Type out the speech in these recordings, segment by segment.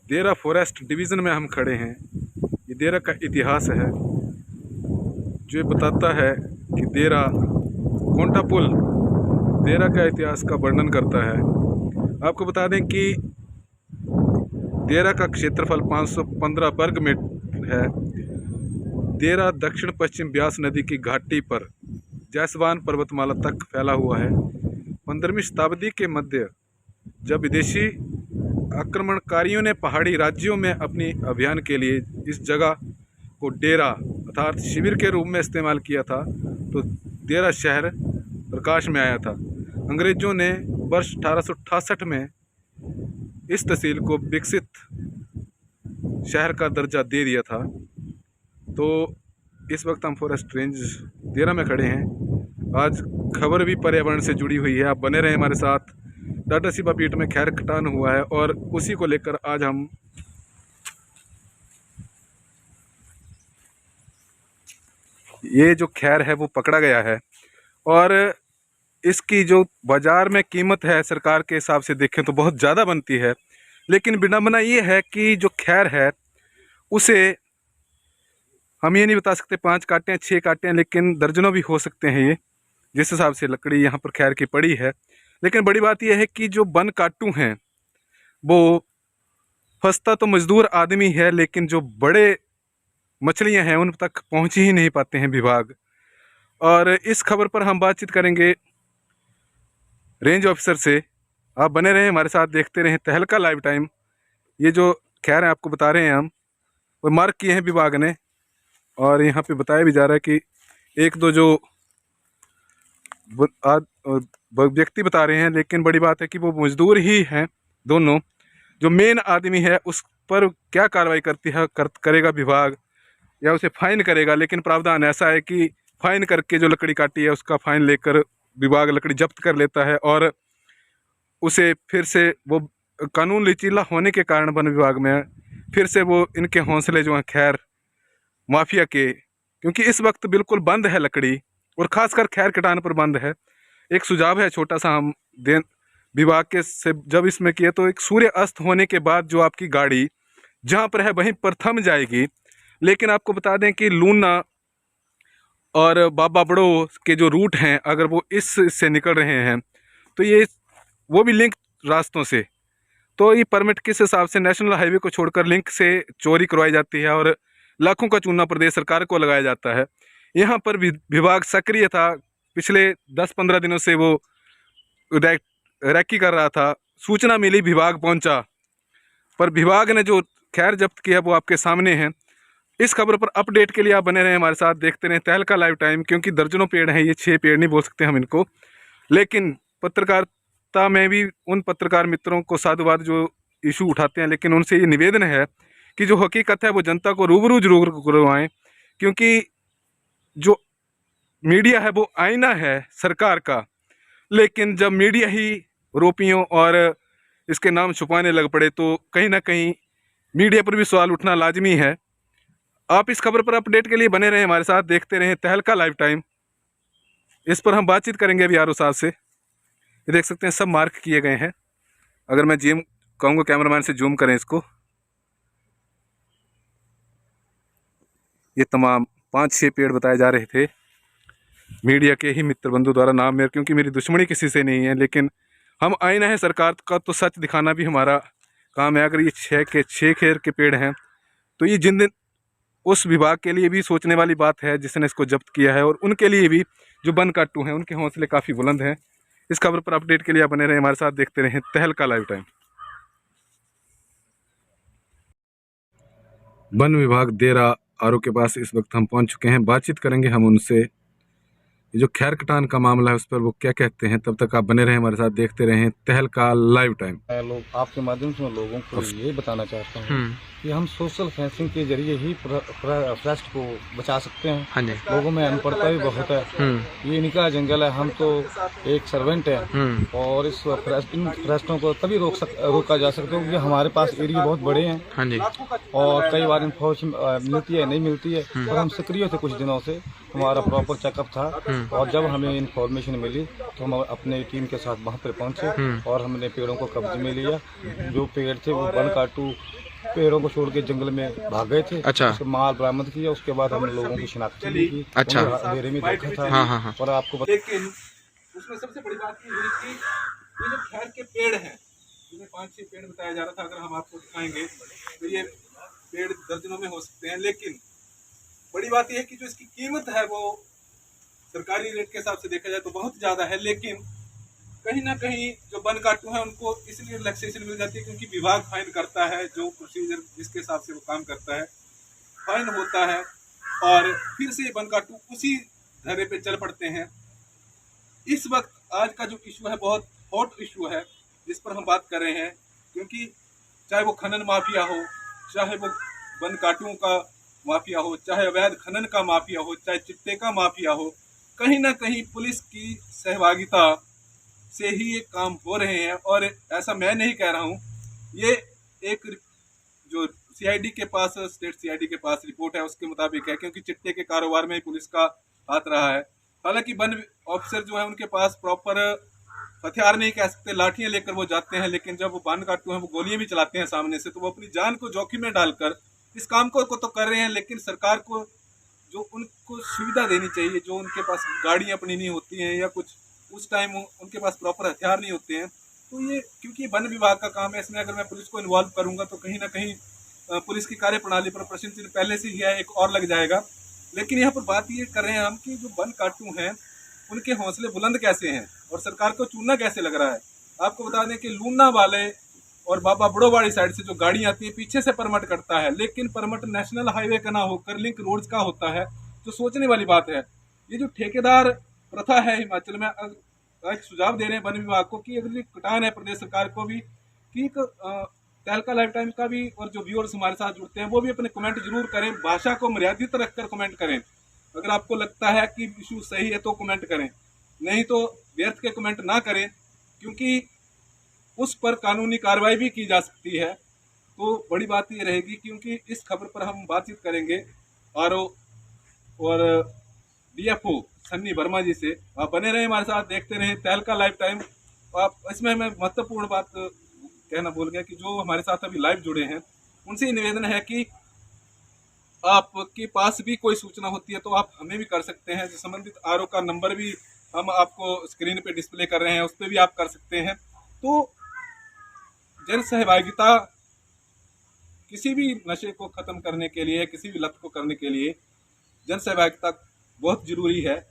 देरा forest division में हम खड़े हैं। ये देरा का इतिहास है जो ये बताता है कि देरा कोंटा पुल देरा का इतिहास का वर्णन करता है। आपको बता दें कि देरा का क्षेत्रफल 515 वर्ग मीटर है। देरा दक्षिण पश्चिम ब्यास नदी की घाटी पर जैसवान पर्वतमाला तक फैला हुआ है। 15वीं शताब्दी के मध्य जब विदेशी आक्रमणकारियों ने पहाड़ी राज्यों में अपनी अभियान के लिए इस जगह को डेरा अर्थात शिविर के रूप में इस्तेमाल किया था तो देरा शहर प्रकाश में आया था। अंग्रेज़ों ने वर्ष 1868 में इस तहसील को विकसित शहर का दर्जा दे दिया था। तो इस वक्त हम फॉरेस्ट रेंज देरा में खड़े हैं। आज खबर भी पर्यावरण से जुड़ी हुई है, आप बने रहें हमारे साथ। टाटा सिबा पीठ में खैर कटान हुआ है और उसी को लेकर आज हम ये जो खैर है वो पकड़ा गया है और इसकी जो बाज़ार में कीमत है सरकार के हिसाब से देखें तो बहुत ज़्यादा बनती है। लेकिन विडंबना ये है कि जो खैर है उसे हम ये नहीं बता सकते 5 काटे हैं 6 काटे हैं, लेकिन दर्जनों भी हो सकते हैं ये जिस हिसाब से लकड़ी यहाँ पर खैर की पड़ी है। लेकिन बड़ी बात यह है कि जो वन काटू हैं वो फंसता तो मजदूर आदमी है, लेकिन जो बड़े मछलियाँ हैं उन तक पहुँच ही नहीं पाते हैं विभाग। और इस खबर पर हम बातचीत करेंगे रेंज ऑफिसर से। आप बने रहें हमारे साथ, देखते रहें तहलका लाइव टाइम। ये जो खैर है आपको बता रहे हैं हम, वो मार्क किए हैं विभाग ने और यहाँ पे बताया भी जा रहा है कि एक दो जो व्यक्ति बता रहे हैं, लेकिन बड़ी बात है कि वो मजदूर ही हैं दोनों। जो मेन आदमी है उस पर क्या कार्रवाई करेगा विभाग, या उसे फाइन करेगा। लेकिन प्रावधान ऐसा है कि फाइन करके जो लकड़ी काटी है उसका फाइन लेकर विभाग लकड़ी जब्त कर लेता है और उसे फिर से वो कानून लचीला होने के कारण वन विभाग में फिर से वो इनके हौसले जो हैं खैर माफिया के, क्योंकि इस वक्त बिल्कुल बंद है लकड़ी और ख़ासकर खैर कटान पर बंद है। एक सुझाव है छोटा सा हम दें विभाग के से, जब इसमें किए तो एक सूर्य अस्त होने के बाद जो आपकी गाड़ी जहाँ पर है वहीं पर थम जाएगी। लेकिन आपको बता दें कि लूना और बाबा बड़ो के जो रूट हैं अगर वो इससे निकल रहे हैं तो ये वो भी लिंक रास्तों से, तो ये परमिट किस हिसाब से नेशनल हाईवे को छोड़कर लिंक से चोरी करवाई जाती है और लाखों का चूना प्रदेश सरकार को लगाया जाता है। यहाँ पर विभाग सक्रिय था, पिछले 10-15 दिनों से वो रैकी कर रहा था। सूचना मिली, विभाग पहुँचा, पर विभाग ने जो खैर जब्त किया वो आपके सामने है। इस खबर पर अपडेट के लिए आप बने रहें हमारे साथ, देखते रहें तहलका लाइव टाइम, क्योंकि दर्जनों पेड़ हैं, ये 6 पेड़ नहीं बोल सकते हम इनको। लेकिन पत्रकारिता में भी उन पत्रकार मित्रों को साधुवाद जो इशू उठाते हैं, लेकिन उनसे ये निवेदन है कि जो हकीकत है वो जनता को रूबरू जरूर करवाएं, क्योंकि जो मीडिया है वो आईना है सरकार का। लेकिन जब मीडिया ही रोपियों और इसके नाम छुपाने लग पड़े तो कहीं ना कहीं मीडिया पर भी सवाल उठना लाजमी है। आप इस खबर पर अपडेट के लिए बने रहें हमारे साथ, देखते रहें तहलका लाइव टाइम। इस पर हम बातचीत करेंगे अभी आर ओ साहब से। ये देख सकते हैं सब मार्क किए गए हैं। अगर मैं जूम कहूँगा कैमरामैन से जूम करें इसको, ये तमाम 5-6 पेड़ बताए जा रहे थे मीडिया के ही मित्र बंधु द्वारा। नाम मेरे, क्योंकि मेरी दुश्मनी किसी से नहीं है, लेकिन हम आईना है सरकार का तो सच दिखाना भी हमारा काम है। अगर ये 6 खैर के पेड़ हैं तो ये जिन दिन उस विभाग के लिए भी सोचने वाली बात है जिसने इसको जब्त किया है, और उनके लिए भी जो वन काटू हैं उनके हौसले काफ़ी बुलंद हैं। इस खबर पर अपडेट के लिए आप बने रहें हमारे साथ, देखते रहें तहलका लाइव टाइम। वन विभाग देरा आरओ के पास इस वक्त हम पहुंच चुके हैं, बातचीत करेंगे हम उनसे। ये जो खैर कटान का मामला है उस पर वो क्या कहते हैं। तब तक आप बने रहें हमारे साथ, देखते रहें तहलका लाइव टाइम। लोग आपके माध्यम से मैं लोगों को ये बताना चाहता हूँ कि हम सोशल फेंसिंग के जरिए ही फॉरेस्ट को बचा सकते हैं। हाँ जी। लोगों में अनपढ़ता भी बहुत है। ये इनका जंगल है, हम तो एक सर्वेंट है और इस इन फॉरेस्टों को तभी रोका जा सकता है क्योंकि हमारे पास एरिया बहुत बड़े हैं। हाँ जी। और कई बार इन्फॉर्मेशन मिलती है, नहीं मिलती है, और हम सक्रिय थे कुछ दिनों से, हमारा प्रॉपर चेकअप था। और जब हमें इन्फॉर्मेशन मिली तो हम अपने टीम के साथ वहाँ पर पहुँचे और हमने पेड़ों को कब्जे में लिया। जो पेड़ थे वो वन काटू पेड़ों को छोड़ के जंगल में भाग गए थे। अच्छा। उसके माल बरामद किया, उसके बाद हमने लोगों की शिनाख्त की। अच्छा। अंधेरे में देखा था। हाँ। और आपको लेकिन उसमें सबसे बड़ी बात ये हुई कि ये जो खैर के पेड़ हैं, जिन्हें 5-6 पेड़ बताया जा रहा था, अगर हम आपको दिखाएंगे तो ये पेड़ दर्जनों में हो सकते हैं। लेकिन बड़ी बात यह है कि जो इसकी कीमत है वो सरकारी रेट के हिसाब से देखा जाए तो बहुत ज़्यादा है। लेकिन कहीं ना कहीं जो वन काटू है उनको इसलिए रिलैक्सेशन मिल जाती है क्योंकि विभाग फाइन करता है, जो प्रोसीजर जिसके हिसाब से वो काम करता है फाइन होता है, और फिर से वन काटू उसी धरे पे चल पड़ते हैं। इस वक्त आज का जो इशू है बहुत हॉट इशू है जिस पर हम बात कर रहे हैं, क्योंकि चाहे वो खनन माफिया हो, चाहे वो वन काटुओं का माफिया हो, चाहे अवैध खनन का माफिया हो, चाहे चिट्टे का माफिया हो, कहीं ना कहीं पुलिस की सहभागिता से ही ये काम हो रहे हैं। और ऐसा मैं नहीं कह रहा हूँ, ये एक जो सीआईडी के पास, स्टेट सीआईडी के पास रिपोर्ट है उसके मुताबिक है, क्योंकि चिट्टे के कारोबार में ही पुलिस का हाथ रहा है। हालांकि वन ऑफिसर जो है उनके पास प्रॉपर हथियार नहीं कह सकते, लाठियां लेकर वो जाते हैं, लेकिन जब वो वन काटू हैं वो गोलियां भी चलाते हैं सामने से, तो वो अपनी जान को जोखिम में डालकर इस काम को तो कर रहे हैं। लेकिन सरकार को जो उनको सुविधा देनी चाहिए, जो उनके पास गाड़ियां अपनी नहीं होती हैं या कुछ उस टाइम उनके पास प्रॉपर हथियार नहीं होते हैं, तो ये क्योंकि वन विभाग का काम है, इसमें अगर मैं पुलिस को इन्वॉल्व करूंगा तो कहीं ना कहीं पुलिस की कार्यप्रणाली पर प्रश्न चिन्ह पहले से ही है, एक और लग जाएगा। लेकिन यहाँ पर बात ये कर रहे हैं हम कि जो वन काटू हैं उनके हौसले बुलंद कैसे हैं और सरकार को चूनना कैसे लग रहा है। आपको बता दें कि लूना वाले और बाबा बुढ़ोवाड़ी साइड से जो गाड़ी आती है पीछे से परमिट कटता है, लेकिन परमिट नेशनल हाईवे का ना होकर लिंक रोड्स का होता है। तो सोचने वाली बात है, ये जो ठेकेदार प्रथा है हिमाचल में, एक सुझाव दे रहे हैं वन विभाग को कि अगर ये कटान है प्रदेश सरकार को भी कि एक तहलका लाइफ टाइम का भी, और जो व्यूअर्स हमारे साथ जुड़ते हैं वो भी अपने कमेंट जरूर करें, भाषा को मर्यादित रखकर कमेंट करें। अगर आपको लगता है कि इशू सही है तो कमेंट करें, नहीं तो व्यर्थ के कमेंट ना करें, क्योंकि उस पर कानूनी कार्रवाई भी की जा सकती है। तो बड़ी बात ये रहेगी, क्योंकि इस खबर पर हम बातचीत करेंगे आरओ और डीएफओ सन्नी वर्मा जी से। आप बने रहें हमारे साथ, देखते रहें तहलका लाइफ टाइम। आप इसमें मैं महत्वपूर्ण बात कहना भूल गया कि जो हमारे साथ अभी लाइव जुड़े हैं उनसे निवेदन है कि आपके पास भी कोई सूचना होती है तो आप हमें भी कर सकते हैं। जो संबंधित आरओ का नंबर भी हम आपको स्क्रीन पे डिस्प्ले कर रहे हैं, उस पर भी आप कर सकते हैं। तो जन सहभागिता किसी भी नशे को खत्म करने के लिए, किसी भी लत को करने के लिए जन सहभागिता बहुत जरूरी है।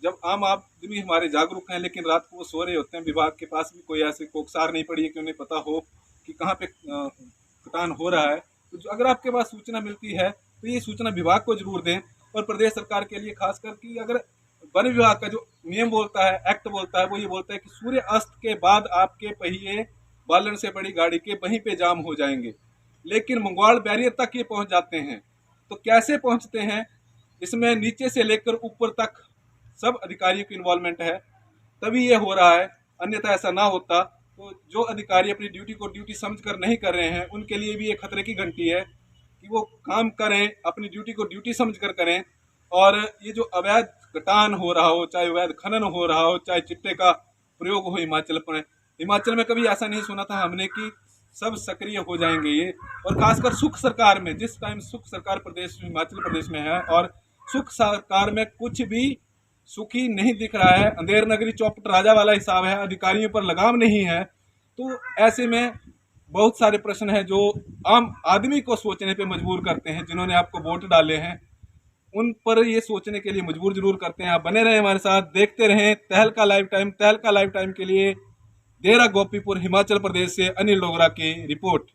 जब आम आदमी हमारे जागरूक हैं लेकिन रात को वो सो रहे होते हैं, विभाग के पास भी कोई ऐसी कोकसार नहीं पड़ी है कि उन्हें पता हो कि कहाँ पे कटान हो रहा है, तो अगर आपके पास सूचना मिलती है तो ये सूचना विभाग को जरूर दें। और प्रदेश सरकार के लिए खासकर कि अगर वन विभाग का जो नियम बोलता है, एक्ट बोलता है, वो ये बोलता है कि सूर्य अस्त के बाद आपके पहिए बालन से बड़ी गाड़ी के वहीं पे जाम हो जाएंगे, लेकिन मंगवाल बैरियर तक ये पहुंच जाते हैं। तो कैसे पहुंचते हैं, इसमें नीचे से लेकर ऊपर तक सब अधिकारियों की इन्वॉल्वमेंट है, तभी ये हो रहा है। अन्यथा ऐसा ना होता तो जो अधिकारी अपनी ड्यूटी को ड्यूटी समझकर नहीं कर रहे हैं उनके लिए भी एक खतरे की घंटी है कि वो काम करें, अपनी ड्यूटी को ड्यूटी समझकर करें। और ये जो अवैध कटान हो रहा हो, चाहे अवैध खनन हो रहा हो, चाहे चिट्टे का प्रयोग हो हिमाचल में कभी ऐसा नहीं सुना था हमने कि सब सक्रिय हो जाएंगे ये। और खासकर सुख सरकार में, जिस टाइम सुख सरकार प्रदेश हिमाचल प्रदेश में है और सुख सरकार में कुछ भी सुखी नहीं दिख रहा है, अंधेर नगरी चौपट राजा वाला हिसाब है, अधिकारियों पर लगाम नहीं है। तो ऐसे में बहुत सारे प्रश्न हैं जो आम आदमी को सोचने पे मजबूर करते हैं, जिन्होंने आपको वोट डाले हैं उन पर ये सोचने के लिए मजबूर जरूर करते हैं। आप बने रहें हमारे साथ, देखते रहें तहलका लाइफ टाइम। तहलका लाइफ टाइम के लिए देरा गोपीपुर हिमाचल प्रदेश से अनिल डोगरा की रिपोर्ट।